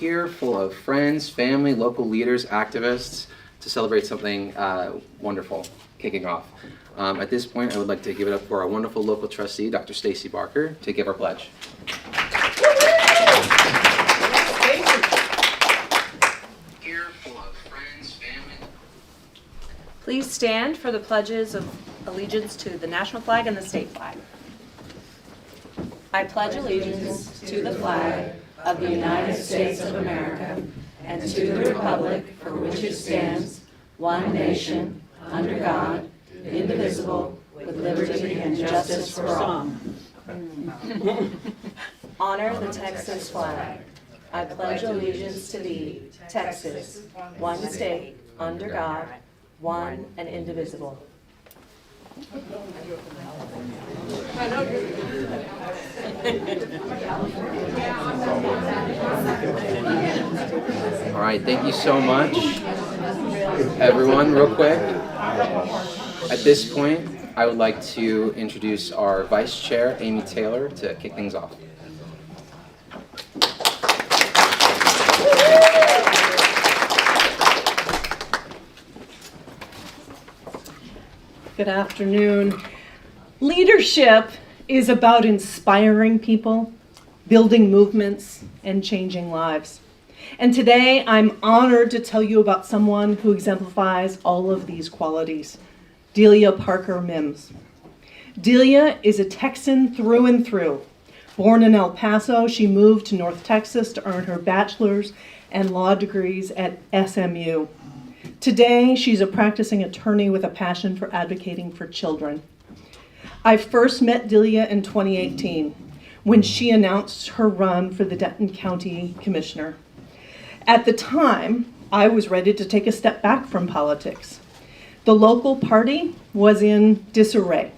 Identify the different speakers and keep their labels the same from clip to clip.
Speaker 1: Here full of friends, family, local leaders, activists to celebrate something wonderful kicking off. At this point, I would like to give it up for our wonderful local trustee, Dr. Stacy Barker, to give our pledge. Here full of friends, family.
Speaker 2: Please stand for the pledges of allegiance to the national flag and the state flag. I pledge allegiance to the flag of the United States of America and to the republic for which it stands, one nation, under God, indivisible, with liberty and justice for all. Honor the Texas flag. I pledge allegiance to thee, Texas, one state, under God, one and indivisible.
Speaker 1: All right, thank you so much, everyone. Real quick, at this point, I would like to introduce our Vice Chair, Amy Taylor, to kick things off.
Speaker 3: Good afternoon. Leadership is about inspiring people, building movements, and changing lives. And today I'm honored to tell you about someone who exemplifies all of these qualities, Delia Parker-Mims. Delia is a Texan through and through. Born in El Paso, she moved to North Texas to earn her bachelor's and law degrees at SMU. Today, she's a practicing attorney with a passion for advocating for children. I first met Delia in 2018 when she announced her run for the Denton County Commissioner. At the time, I was ready to take a step back from politics. The local party was in disarray.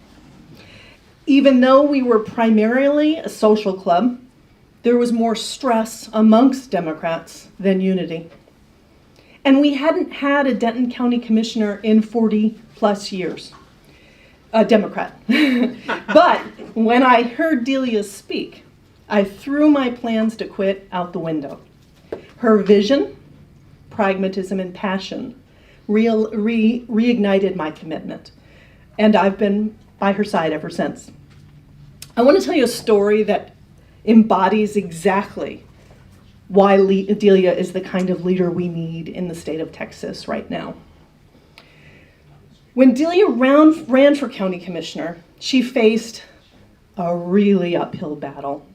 Speaker 3: Even though we were primarily a social club, there was more stress amongst Democrats than unity. And we hadn't had a Denton County Commissioner in 40 plus years, a Democrat. But when I heard Delia speak, I threw my plans to quit out the window. Her vision, pragmatism, and passion reignited my commitment. And I've been by her side ever since. I want to tell you a story that embodies exactly why Delia is the kind of leader we need in the state of Texas right now. When Delia ran for county commissioner, she faced a really uphill battle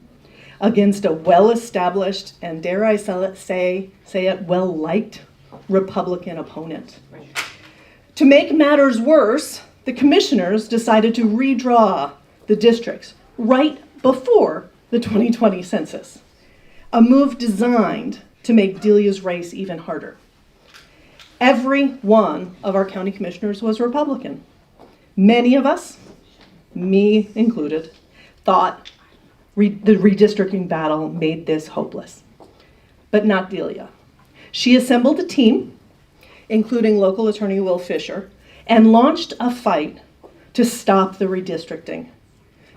Speaker 3: against a well-established and, dare I say it, well-liked Republican opponent. To make matters worse, the commissioners decided to redraw the districts right before the 2020 census. A move designed to make Delia's race even harder. Every one of our county commissioners was Republican. Many of us, me included, thought the redistricting battle made this hopeless. But not Delia. She assembled a team, including local attorney Will Fisher, and launched a fight to stop the redistricting.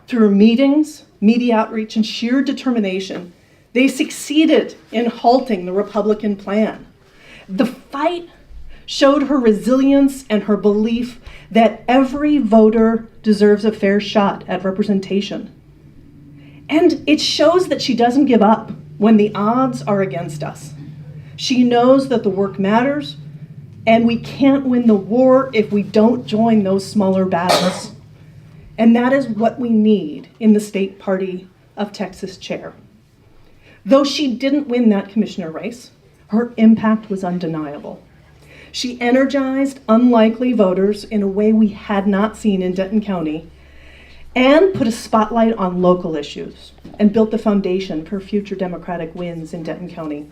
Speaker 3: Through meetings, media outreach, and sheer determination, they succeeded in halting the Republican plan. The fight showed her resilience and her belief that every voter deserves a fair shot at representation. And it shows that she doesn't give up when the odds are against us. She knows that the work matters, and we can't win the war if we don't join those smaller battles. And that is what we need in the state party of Texas chair. Though she didn't win that commissioner race, her impact was undeniable. She energized unlikely voters in a way we had not seen in Denton County and put a spotlight on local issues and built the foundation for future Democratic wins in Denton County.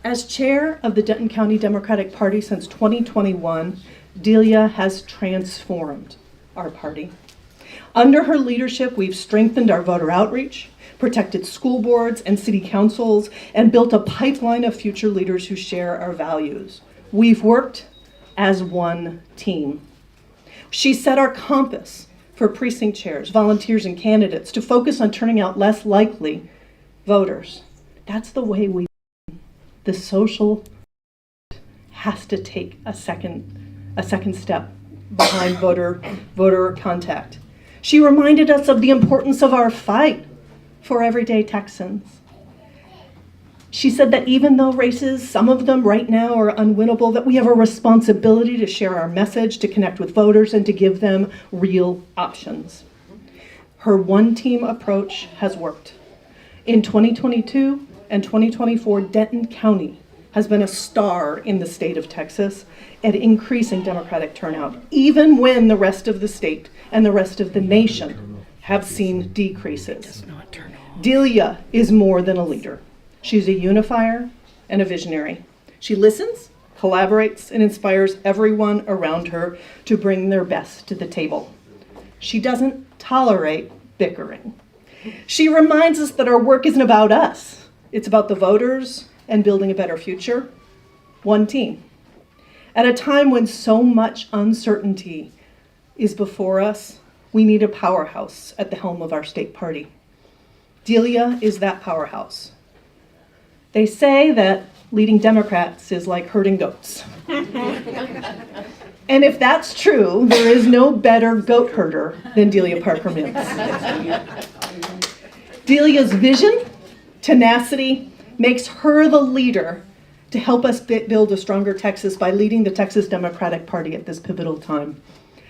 Speaker 3: As chair of the Denton County Democratic Party since 2021, Delia has transformed our party. Under her leadership, we've strengthened our voter outreach, protected school boards and city councils, and built a pipeline of future leaders who share our values. We've worked as one team. She set our compass for precinct chairs, volunteers, and candidates to focus on turning out less likely voters. That's the way we win. the social has to take a second step behind voter contact. She reminded us of the importance of our fight for everyday Texans. She said that even though races, some of them right now are unwinnable, that we have a responsibility to share our message, to connect with voters, and to give them real options. Her one-team approach has worked. In 2022 and 2024, Denton County has been a star in the state of Texas at increasing Democratic turnout, even when the rest of the state and the rest of the nation have seen decreases. Delia is more than a leader. She's a unifier and a visionary. She listens, collaborates, and inspires everyone around her to bring their best to the table. She doesn't tolerate bickering. She reminds us that our work isn't about us. It's about the voters and building a better future. One team. At a time when so much uncertainty is before us, we need a powerhouse at the helm of our state party. Delia is that powerhouse. They say that leading Democrats is like herding goats. And if that's true, there is no better goat herder than Delia Parker-Mims. Delia's vision, tenacity, makes her the leader to help us build a stronger Texas by leading the Texas Democratic Party at this pivotal time.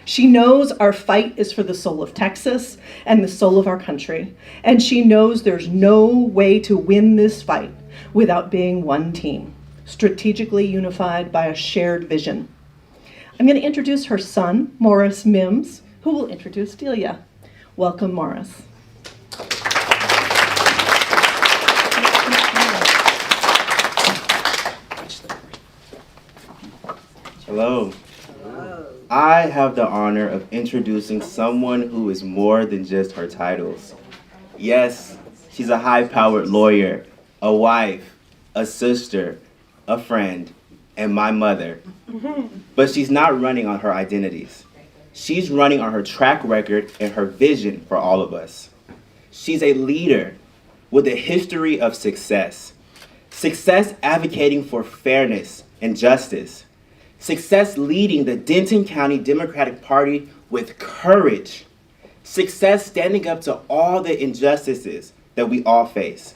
Speaker 3: She knows our fight is for the soul of Texas and the soul of our country. And she knows there's no way to win this fight without being one team, strategically unified by a shared vision. I'm going to introduce her son, Morris Mims, who will introduce Delia. Welcome, Morris.
Speaker 4: Hello. I have the honor of introducing someone who is more than just her titles. Yes, she's a high-powered lawyer, a wife, a sister, a friend, and my mother. But she's not running on her identities. She's running on her track record and her vision for all of us. She's a leader with a history of success. Success advocating for fairness and justice. Success leading the Denton County Democratic Party with courage. Success standing up to all the injustices that we all face.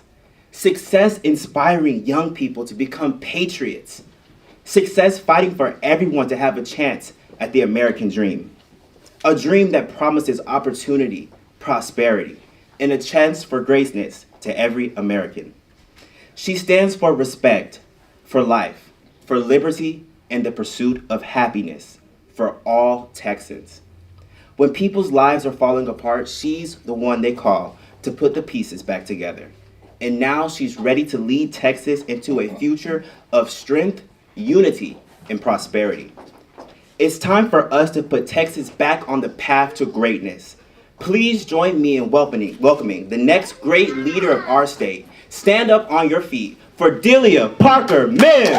Speaker 4: Success inspiring young people to become patriots. Success fighting for everyone to have a chance at the American dream. A dream that promises opportunity, prosperity, and a chance for greatness to every American. She stands for respect, for life, for liberty, and the pursuit of happiness for all Texans. When people's lives are falling apart, she's the one they call to put the pieces back together. And now she's ready to lead Texas into a future of strength, unity, and prosperity. It's time for us to put Texas back on the path to greatness. Please join me in welcoming the next great leader of our state. Stand up on your feet for Delia Parker-Mims.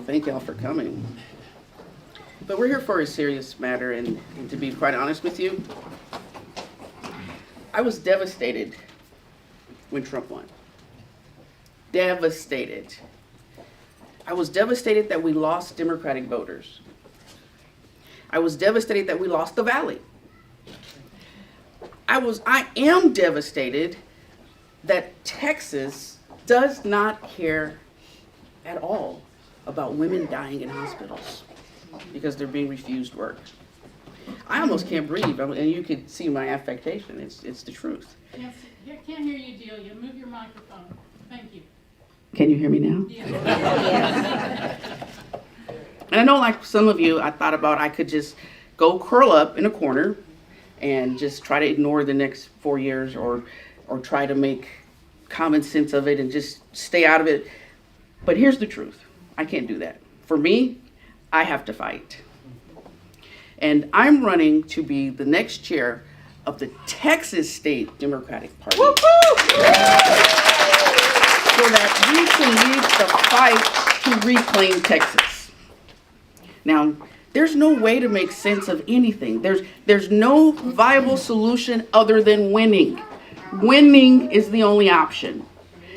Speaker 5: Thank y'all for coming. But we're here for a serious matter, and to be quite honest with you, I was devastated when Trump won. Devastated. I was devastated that we lost Democratic voters. I was devastated that we lost the Valley. I am devastated that Texas does not care at all about women dying in hospitals because they're being refused work. I almost can't breathe, and you can see my affectation. It's the truth.
Speaker 6: Can't hear you, Delia. Move your microphone. Thank you.
Speaker 5: Can you hear me now?
Speaker 6: Yeah.
Speaker 5: And I know, like some of you, I thought about I could just go curl up in a corner and just try to ignore the next 4 years, or try to make common sense of it and just stay out of it. But here's the truth. I can't do that. For me, I have to fight. And I'm running to be the next chair of the Texas State Democratic Party. So that we can lead the fight to reclaim Texas. Now, there's no way to make sense of anything. There's no viable solution other than winning. Winning is the only option.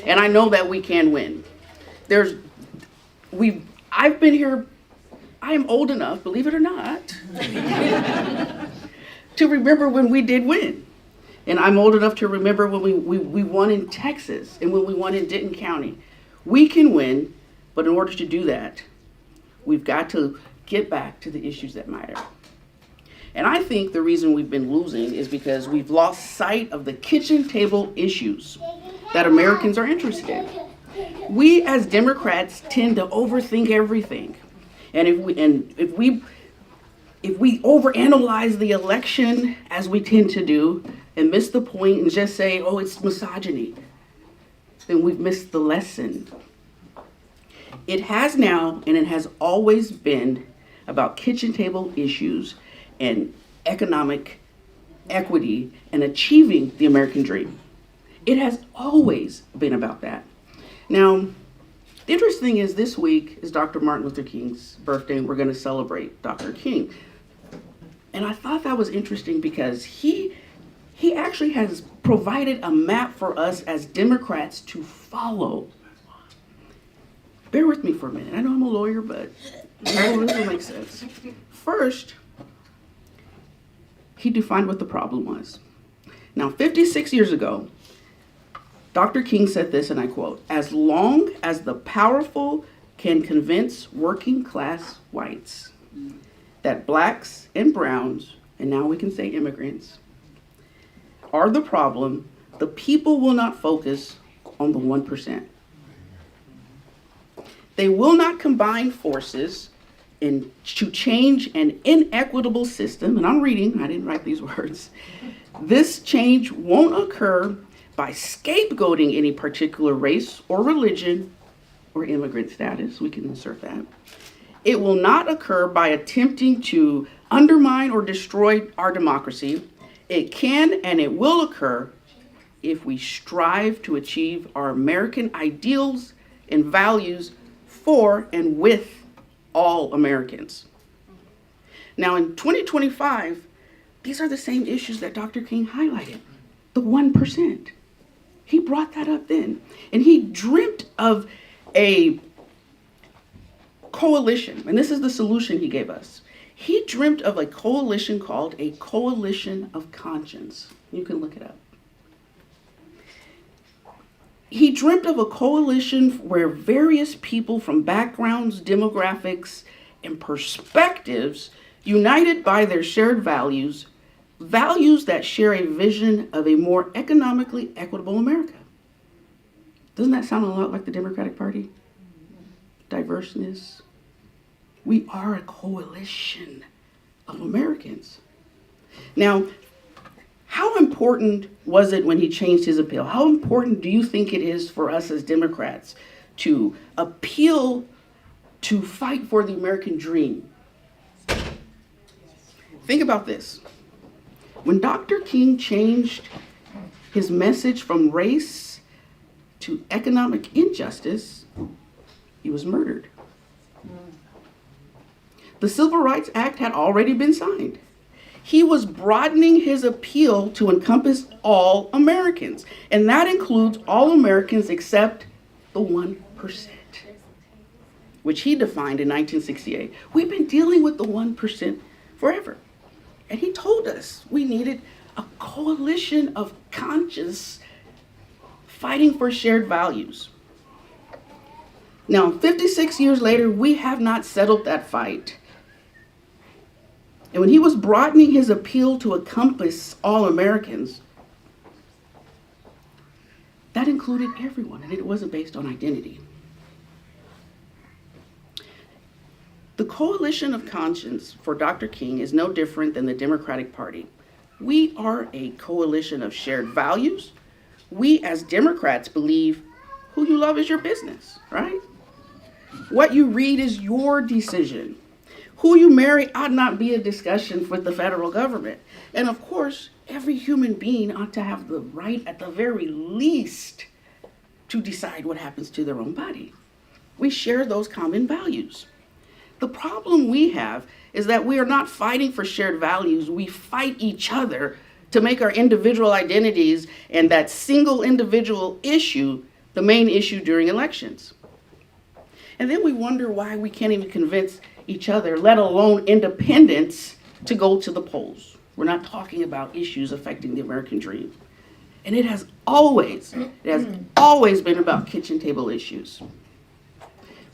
Speaker 5: And I know that we can win. I've been here, I am old enough, believe it or not, to remember when we did win. And I'm old enough to remember when we won in Texas and when we won in Denton County. We can win, but in order to do that, we've got to get back to the issues that matter. And I think the reason we've been losing is because we've lost sight of the kitchen table issues that Americans are interested in. We as Democrats tend to overthink everything. And if we overanalyze the election, as we tend to do, and miss the point and just say, oh, it's misogyny, then we've missed the lesson. It has now, and it has always been, about kitchen table issues and economic equity and achieving the American dream. It has always been about that. Now, the interesting thing is this week is Dr. Martin Luther King's birthday, and we're going to celebrate Dr. King. And I thought that was interesting because he actually has provided a map for us as Democrats to follow. Bear with me for a minute. I know I'm a lawyer, but all this will make sense. First, he defined what the problem was. Now, 56 years ago, Dr. King said this, and I quote, "As long as the powerful can convince working class whites that blacks and browns, and now we can say immigrants, are the problem, the people will not focus on the 1%. They will not combine forces to change an inequitable system," and I'm reading, I didn't write these words. "This change won't occur by scapegoating any particular race or religion or immigrant status," we can insert that. "It will not occur by attempting to undermine or destroy our democracy. It can and it will occur if we strive to achieve our American ideals and values for and with all Americans." Now in 2025, these are the same issues that Dr. King highlighted, the 1%. He brought that up then, and he dreamt of a coalition, and this is the solution he gave us. He dreamt of a coalition called a coalition of conscience. You can look it up. He dreamt of a coalition where various people from backgrounds, demographics, and perspectives, united by their shared values, values that share a vision of a more economically equitable America. Doesn't that sound a lot like the Democratic Party? Diverseness. We are a coalition of Americans. Now, how important was it when he changed his appeal? How important do you think it is for us as Democrats to appeal to fight for the American dream? Think about this. When Dr. King changed his message from race to economic injustice, he was murdered. The Civil Rights Act had already been signed. He was broadening his appeal to encompass all Americans, and that includes all Americans except the 1%, which he defined in 1968. We've been dealing with the 1% forever. And he told us we needed a coalition of conscience fighting for shared values. Now, 56 years later, we have not settled that fight. And when he was broadening his appeal to encompass all Americans, that included everyone, and it wasn't based on identity. The coalition of conscience for Dr. King is no different than the Democratic Party. We are a coalition of shared values. We as Democrats believe who you love is your business, right? What you read is your decision. Who you marry ought not be a discussion with the federal government. And of course, every human being ought to have the right, at the very least, to decide what happens to their own body. We share those common values. The problem we have is that we are not fighting for shared values. We fight each other to make our individual identities and that single individual issue the main issue during elections. And then we wonder why we can't even convince each other, let alone independents, to go to the polls. We're not talking about issues affecting the American dream. And it has always been about kitchen table issues.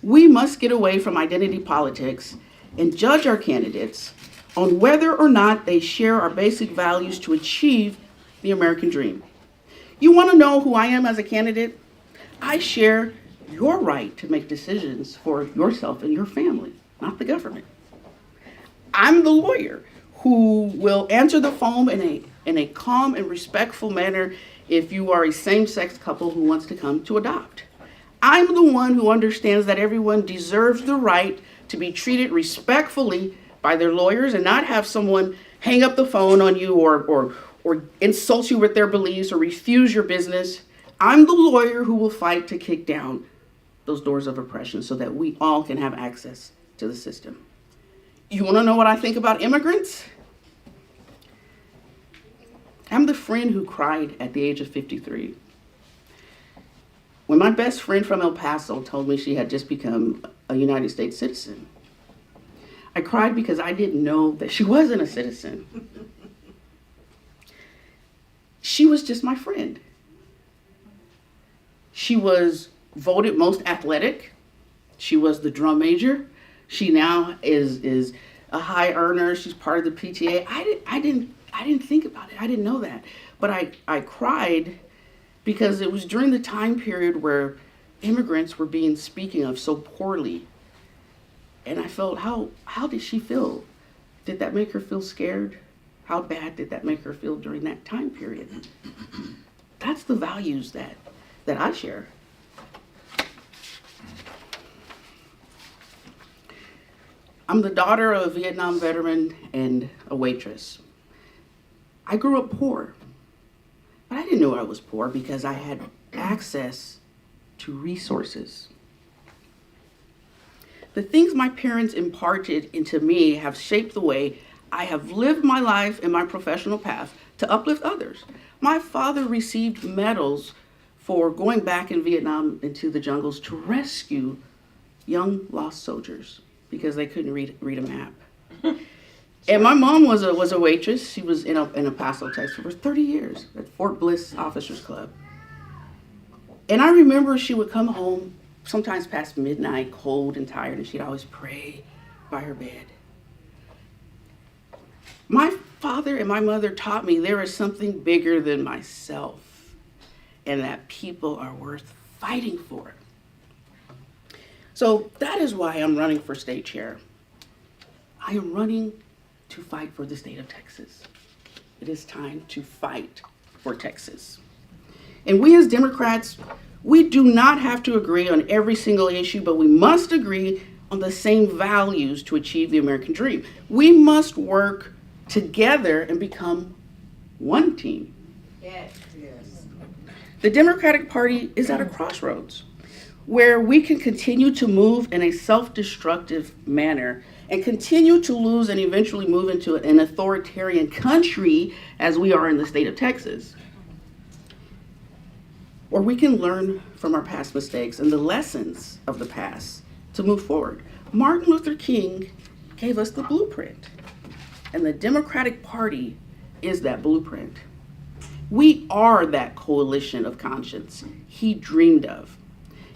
Speaker 5: We must get away from identity politics and judge our candidates on whether or not they share our basic values to achieve the American dream. You want to know who I am as a candidate? I share your right to make decisions for yourself and your family, not the government. I'm the lawyer who will answer the phone in a calm and respectful manner if you are a same-sex couple who wants to come to adopt. I'm the one who understands that everyone deserves the right to be treated respectfully by their lawyers and not have someone hang up the phone on you or insult you with their beliefs or refuse your business. I'm the lawyer who will fight to kick down those doors of oppression so that we all can have access to the system. You want to know what I think about immigrants? I'm the friend who cried at the age of 53. When my best friend from El Paso told me she had just become a United States citizen, I cried because I didn't know that she wasn't a citizen. She was just my friend. She was voted most athletic. She was the drum major. She now is a high earner. She's part of the PTA. I didn't think about it. I didn't know that. But I cried because it was during the time period where immigrants were being spoken of so poorly. And I felt, how did she feel? Did that make her feel scared? How bad did that make her feel during that time period? That's the values that I share. I'm the daughter of a Vietnam veteran and a waitress. I grew up poor, but I didn't know I was poor because I had access to resources. The things my parents imparted into me have shaped the way I have lived my life and my professional path to uplift others. My father received medals for going back in Vietnam into the jungles to rescue young lost soldiers because they couldn't read a map. And my mom was a waitress. She was in El Paso, Texas for 30 years at Fort Bliss Officers Club. And I remember she would come home sometimes past midnight, cold and tired, and she'd always pray by her bed. My father and my mother taught me there is something bigger than myself and that people are worth fighting for. So that is why I'm running for state chair. I am running to fight for the state of Texas. It is time to fight for Texas. And we as Democrats, we do not have to agree on every single issue, but we must agree on the same values to achieve the American dream. We must work together and become one team.
Speaker 2: Yes.
Speaker 5: The Democratic Party is at a crossroads where we can continue to move in a self-destructive manner and continue to lose and eventually move into an authoritarian country as we are in the state of Texas. Or we can learn from our past mistakes and the lessons of the past to move forward. Martin Luther King gave us the blueprint, and the Democratic Party is that blueprint. We are that coalition of conscience he dreamed of.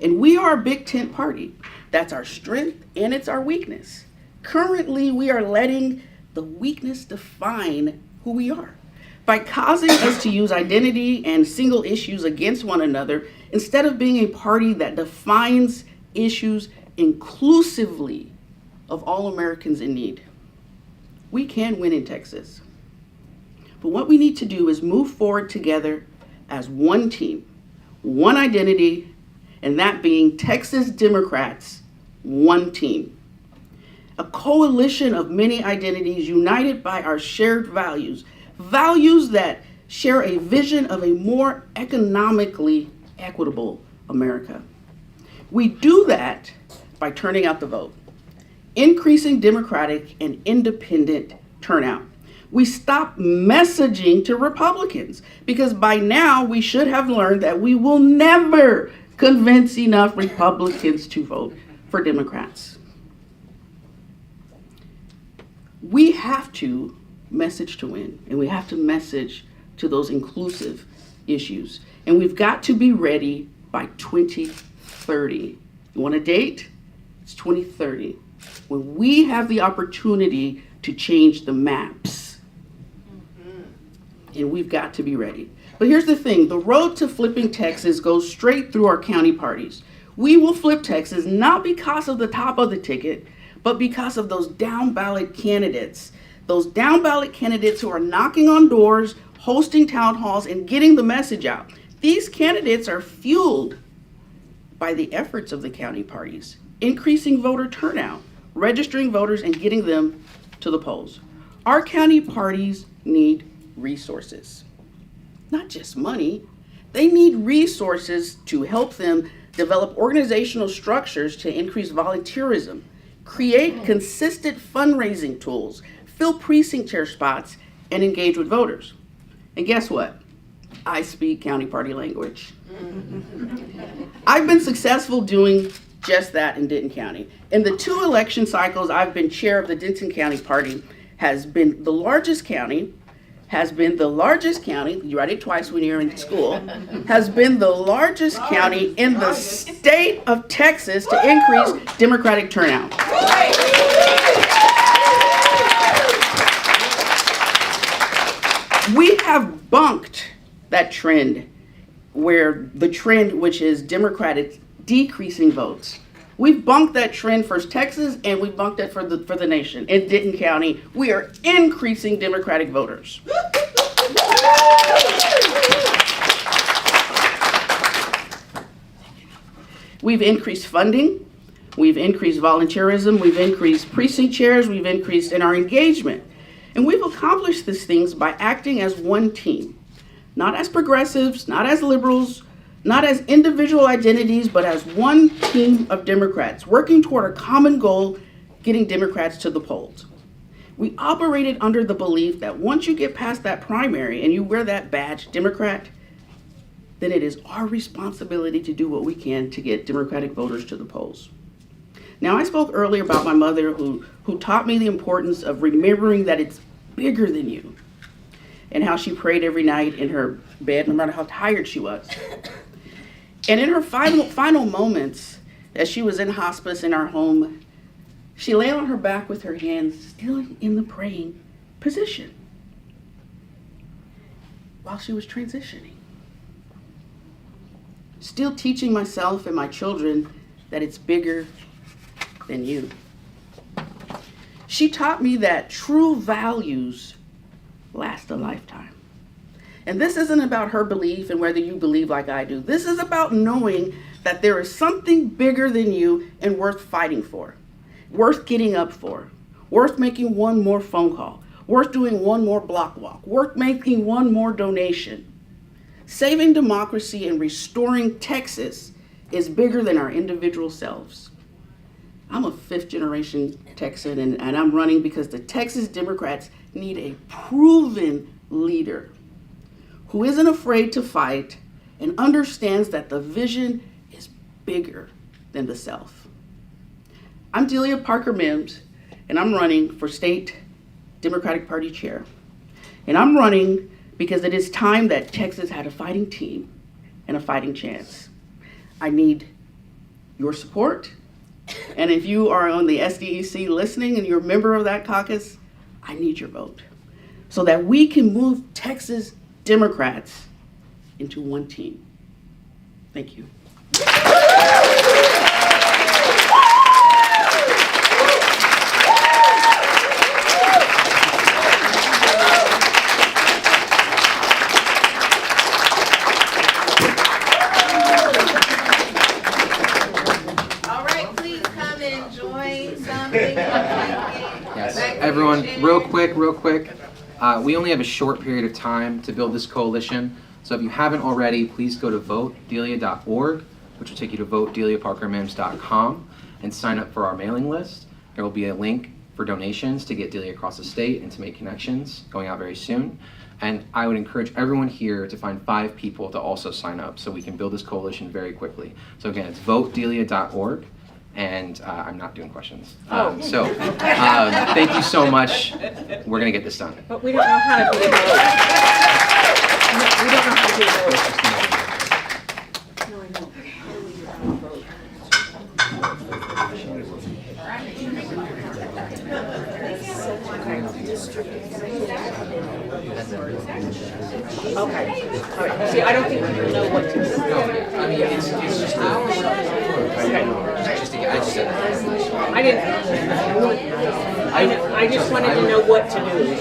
Speaker 5: And we are a big tent party. That's our strength and it's our weakness. Currently, we are letting the weakness define who we are by causing us to use identity and single issues against one another instead of being a party that defines issues inclusively of all Americans in need. We can win in Texas. But what we need to do is move forward together as one team, one identity, and that being Texas Democrats, one team. A coalition of many identities united by our shared values, values that share a vision of a more economically equitable America. We do that by turning out the vote, increasing Democratic and independent turnout. We stopped messaging to Republicans because by now we should have learned that we will never convince enough Republicans to vote for Democrats. We have to message to win, and we have to message to those inclusive issues. And we've got to be ready by 2030. You want a date? It's 2030, when we have the opportunity to change the maps. And we've got to be ready. But here's the thing, the road to flipping Texas goes straight through our county parties. We will flip Texas not because of the top of the ticket, but because of those down ballot candidates. Those down ballot candidates who are knocking on doors, hosting town halls, and getting the message out. These candidates are fueled by the efforts of the county parties, increasing voter turnout, registering voters, and getting them to the polls. Our county parties need resources, not just money. They need resources to help them develop organizational structures to increase volunteerism, create consistent fundraising tools, fill precinct chair spots, and engage with voters. And guess what? I speak county party language. I've been successful doing just that in Denton County. In the 2 election cycles I've been chair of the Denton County Party, has been the largest county, you write it twice when you're in school, has been the largest county in the state of Texas to increase Democratic turnout. We have bunked that trend, where the trend which is Democratic decreasing votes. We've bunked that trend for Texas, and we bunked it for the nation. In Denton County, we are increasing Democratic voters. We've increased funding, we've increased volunteerism, we've increased precinct chairs, we've increased in our engagement. And we've accomplished these things by acting as one team, not as progressives, not as liberals, not as individual identities, but as one team of Democrats working toward a common goal, getting Democrats to the polls. We operated under the belief that once you get past that primary and you wear that badge, Democrat, then it is our responsibility to do what we can to get Democratic voters to the polls. Now, I spoke earlier about my mother who taught me the importance of remembering that it's bigger than you, and how she prayed every night in her bed, no matter how tired she was. And in her final moments, as she was in hospice in our home, she lay on her back with her hands still in the praying position while she was transitioning. Still teaching myself and my children that it's bigger than you. She taught me that true values last a lifetime. And this isn't about her belief and whether you believe like I do. This is about knowing that there is something bigger than you and worth fighting for, worth getting up for, worth making one more phone call, worth doing one more block walk, worth making one more donation. Saving democracy and restoring Texas is bigger than our individual selves. I'm a 5th generation Texan, and I'm running because the Texas Democrats need a proven leader who isn't afraid to fight and understands that the vision is bigger than the self. I'm Delia Parker-Mims, and I'm running for state Democratic Party chair. And I'm running because it is time that Texas had a fighting team and a fighting chance. I need your support. And if you are on the SDEC listening and you're a member of that caucus, I need your vote so that we can move Texas Democrats into one team. Thank you.
Speaker 2: All right, please come and join something.
Speaker 1: Yes, everyone, real quick. We only have a short period of time to build this coalition. So if you haven't already, please go to votedelia.org, which will take you to votedeliaparkermims.com. and sign up for our mailing list. There will be a link for donations to get Delia across the state and to make connections going out very soon. And I would encourage everyone here to find 5 people to also sign up so we can build this coalition very quickly. So again, it's votedelia.org, and I'm not doing questions. Thank you so much. We're gonna get this done.
Speaker 2: But we don't know how to do it. We don't know how to do it. Okay. All right. See, I don't think people know what to do.
Speaker 1: I mean, it's just
Speaker 2: I just wanted to know what to do.